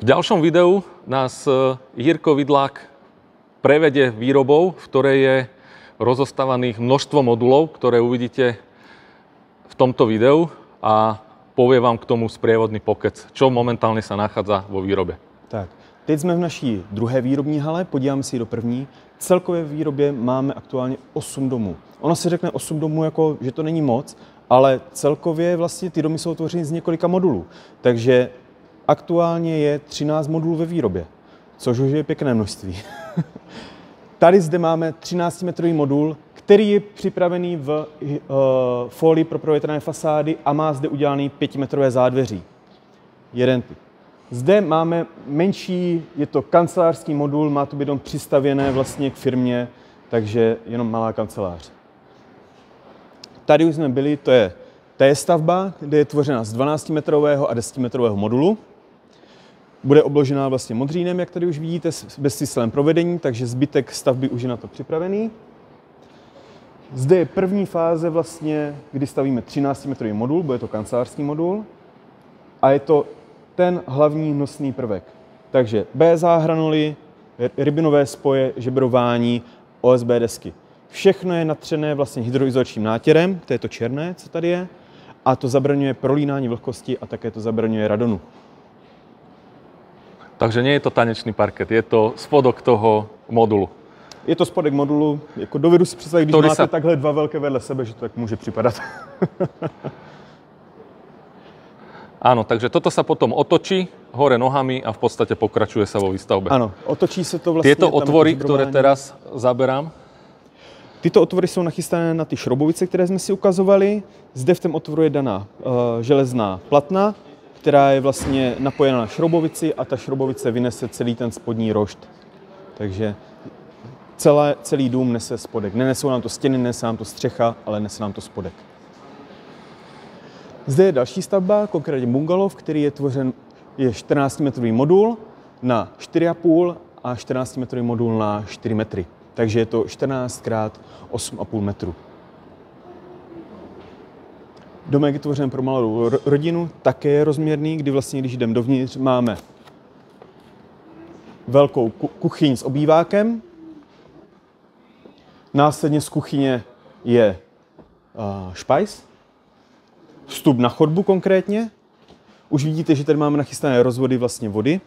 V ďalšom videu nás Jirko Vidlák prevede výrobou, v ktorej je rozostávaných množstvo modulov, ktoré uvidíte v tomto videu a povie vám k tomu sprievodný pokec, čo momentálne sa nachádza vo výrobe. Tak, teď jsme v naší druhé výrobní hale, podíváme si do první. Celkově v výrobě máme aktuálně 8 domů. Ono se řekne 8 domů, jako, že to není moc, ale celkově vlastně ty domy jsou tvořeny z několika modulů. Takže aktuálně je 13 modulů ve výrobě, což už je pěkné množství. Tady zde máme 13-metrový modul, který je připravený v folii pro provětrané fasády a má zde udělaný 5metrové zádveří. Jeden typ. Zde máme menší, je to kancelářský modul, má to být jenom přistavěné vlastně k firmě, takže jenom malá kancelář. Tady už jsme byli, to je stavba, kde je tvořena z 12metrového a 10metrového modulu. Bude obložená vlastně modřínem, jak tady už vidíte, bez systém provedení, takže zbytek stavby už je na to připravený. Zde je první fáze vlastně, kdy stavíme 13metrový modul, bude to kancelářský modul a je to ten hlavní nosný prvek. Takže BSA hranuly, rybinové spoje, žebrování, OSB desky. Všechno je natřené vlastně hydroizolačním nátěrem, to je to černé, co tady je, a to zabraňuje prolínání vlhkosti a také to zabraňuje radonu. Takže nie je to tanečný parket, je to spodok toho modulu. Je to spodek modulu, jako dovedu si představit, když máte takhle dva velké vedle sebe, že to tak může připadat. Áno, takže toto sa potom otočí hore nohami a v podstate pokračuje sa vo výstavbe. Ano, otočí se to vlastně. Tieto otvory, ktoré teraz zaberám? Tyto otvory jsou nachystané na ty šroubovice, které jsme si ukazovali. Zde v tom otvoru je daná železná platna, která je vlastně napojena na šroubovici a ta šroubovice vynese celý ten spodní rošt. Takže celý dům nese spodek. Nenesou nám to stěny, nese nám to střecha, ale nese nám to spodek. Zde je další stavba, konkrétně bungalov, který je tvořen, je 14metrový modul na 4,5 a 14metrový modul na 4 metry. Takže je to 14 x 8,5 metru. Domek je tvořen pro malou rodinu, také je rozměrný, kdy vlastně, když jdeme dovnitř, máme velkou kuchyň s obývákem. Následně z kuchyně je špajs, vstup na chodbu konkrétně. Už vidíte, že tady máme nachystané rozvody vlastně vody.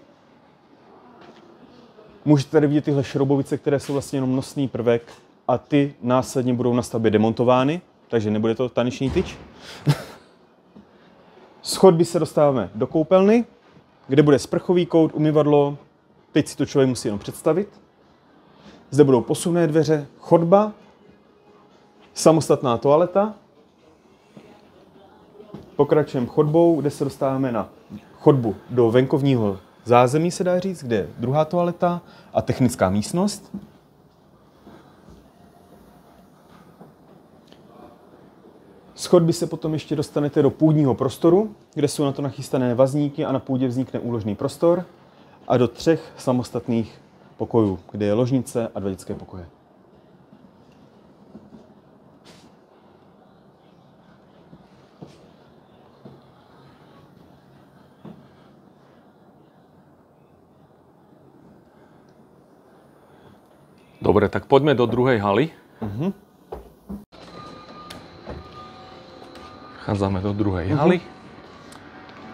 Můžete tady vidět tyhle šroubovice, které jsou vlastně jenom nosný prvek a ty následně budou na stavbě demontovány, takže nebude to taneční tyč. Z chodby se dostáváme do koupelny, kde bude sprchový kout, umyvadlo, teď si to člověk musí jenom představit. Zde budou posunné dveře, chodba, samostatná toaleta. Pokračujeme chodbou, kde se dostáváme na chodbu do venkovního zázemí, se dá říct, kde je druhá toaleta a technická místnost. Z chodby se potom ještě dostanete do půdního prostoru, kde jsou na to nachystané vazníky a na půdě vznikne úložný prostor a do 3 samostatných pokojů, kde je ložnice a 2 dětské pokoje. Dobre, tak poďme do druhej haly. Vchádzame do druhej haly.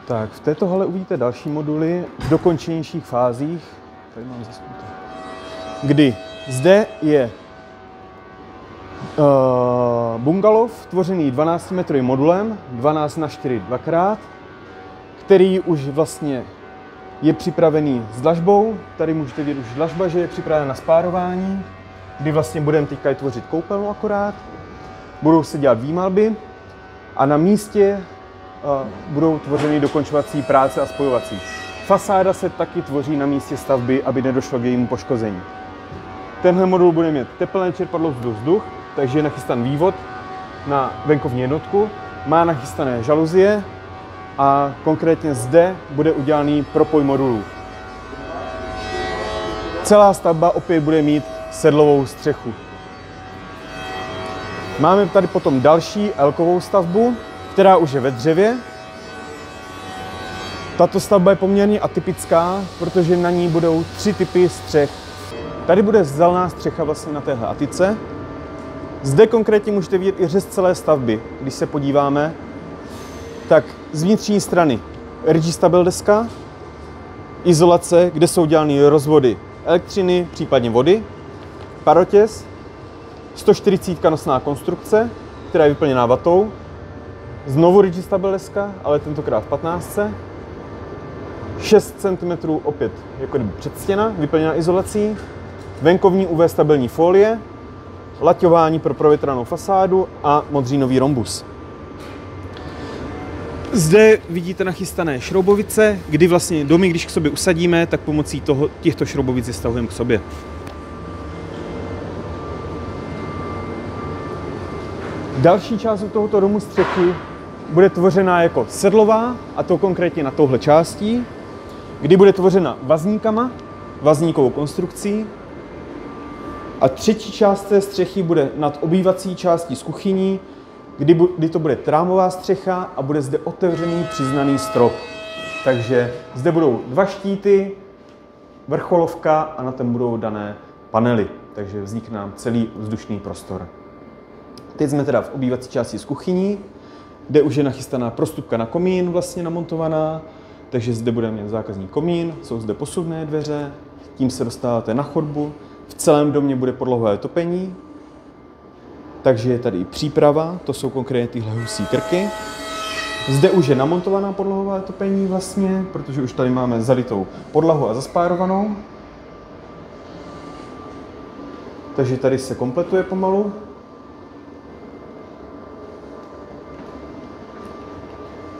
Tak, v této hale uvidíte další moduly v dokončenějších fázích. Tady mám zaschnuté. Kdy zde je bungalov tvořený 12metrovým modulem, 12 na 4 dvakrát, který už vlastně je připravený s dlažbou. Tady můžete vidět už dlažba, že je připravena na spárování, kdy vlastně budeme teďka tvořit koupelnu akorát. Budou se dělat výmalby a na místě budou tvořeny dokončovací práce a spojovací. Fasáda se taky tvoří na místě stavby, aby nedošlo k jejímu poškození. Tenhle modul bude mít tepelné čerpadlo vzduch, takže je nachystan vývod na venkovní jednotku, má nachystané žaluzie a konkrétně zde bude udělaný propoj modulů. Celá stavba opět bude mít sedlovou střechu. Máme tady potom další elkovou stavbu, která už je ve dřevě. Tato stavba je poměrně atypická, protože na ní budou 3 typy střech. Tady bude zelená střecha vlastně na téhle atice. Zde konkrétně můžete vidět i řez celé stavby. Když se podíváme, tak z vnitřní strany Rigistabil deska, izolace, kde jsou dělány rozvody elektřiny, případně vody, parotěz, 140 nosná konstrukce, která je vyplněná vatou, znovu Rigistabil deska, ale tentokrát v 15, 6 cm opět jako předstěna, vyplněná izolací, venkovní UV stabilní folie, laťování pro provětranou fasádu a modřínový rhombus. Zde vidíte nachystané šroubovice, kdy vlastně domy, když k sobě usadíme, tak pomocí těchto šroubovic je stahujeme k sobě. Další část tohoto domu střechy bude tvořena jako sedlová, a to konkrétně na touhle částí, kdy bude tvořena vazníkama, vazníkovou konstrukcí. A třetí část té střechy bude nad obývací částí s kuchyní, kdy to bude trámová střecha a bude zde otevřený přiznaný strop. Takže zde budou 2 štíty, vrcholovka a na tom budou dané panely. Takže vznikne nám celý vzdušný prostor. Teď jsme teda v obývací části s kuchyní, kde už je nachystaná prostupka na komín vlastně namontovaná. Takže zde budeme mít zákazní komín, jsou zde posuvné dveře, tím se dostáváte na chodbu. V celém domě bude podlohové topení, takže je tady i příprava, to jsou konkrétně tyhle husí krky. Zde už je namontovaná podlohové topení vlastně, protože už tady máme zalitou podlahu a zaspárovanou. Takže tady se kompletuje pomalu.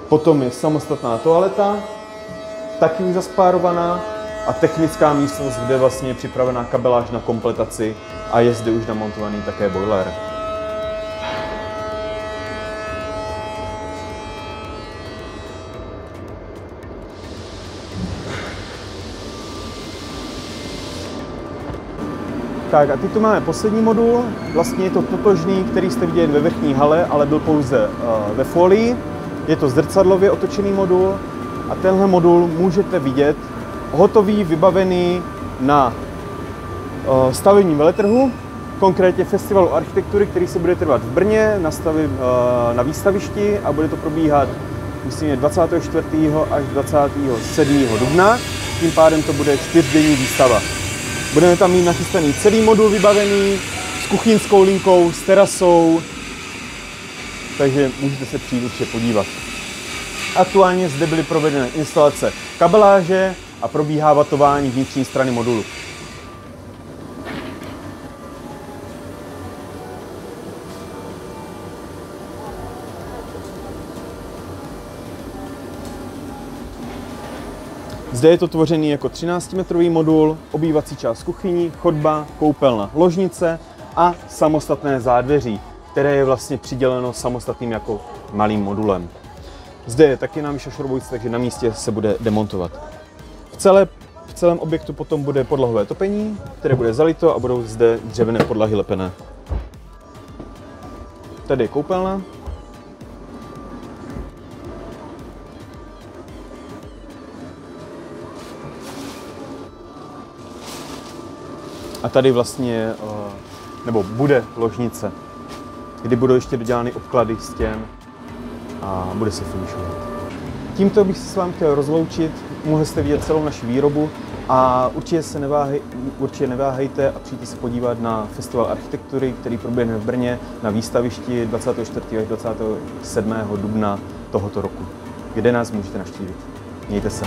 Potom je samostatná toaleta, taky už zaspárovaná, a technická místnost, kde vlastně je připravená kabeláž na kompletaci a je zde už namontovaný také boiler. Tak a teď tu máme poslední modul, vlastně je to totožný, který jste viděli ve vrchní hale, ale byl pouze ve folii. Je to zrcadlově otočený modul a tenhle modul můžete vidět hotový, vybavený na stavebním veletrhu, konkrétně Festivalu architektury, který se bude trvat v Brně na výstavišti a bude to probíhat, myslím, 24. až 27. dubna. Tím pádem to bude 4denní výstava. Budeme tam mít nachystaný celý modul vybavený s kuchyňskou linkou, s terasou, takže můžete se přijít určitě podívat. Aktuálně zde byly provedeny instalace kabeláže a probíhá vatování vnitřní strany modulu. Zde je to tvořený jako 13-metrový modul, obývací část kuchyní, chodba, koupelna, ložnice a samostatné zádveří, které je vlastně přiděleno samostatným jako malým modulem. Zde je taky námiša šroubovice, takže na místě se bude demontovat. V celém objektu potom bude podlahové topení, které bude zalito a budou zde dřevěné podlahy lepené. Tady je koupelna. A tady vlastně, nebo bude ložnice, kdy budou ještě dodělány obklady stěn a bude se finišovat. Tímto bych se s vámi chtěl rozloučit, mohli jste vidět celou naši výrobu a určitě neváhejte a přijďte se podívat na Festival architektury, který proběhne v Brně na výstavišti 24. až 27. dubna tohoto roku, kde nás můžete navštívit. Mějte se.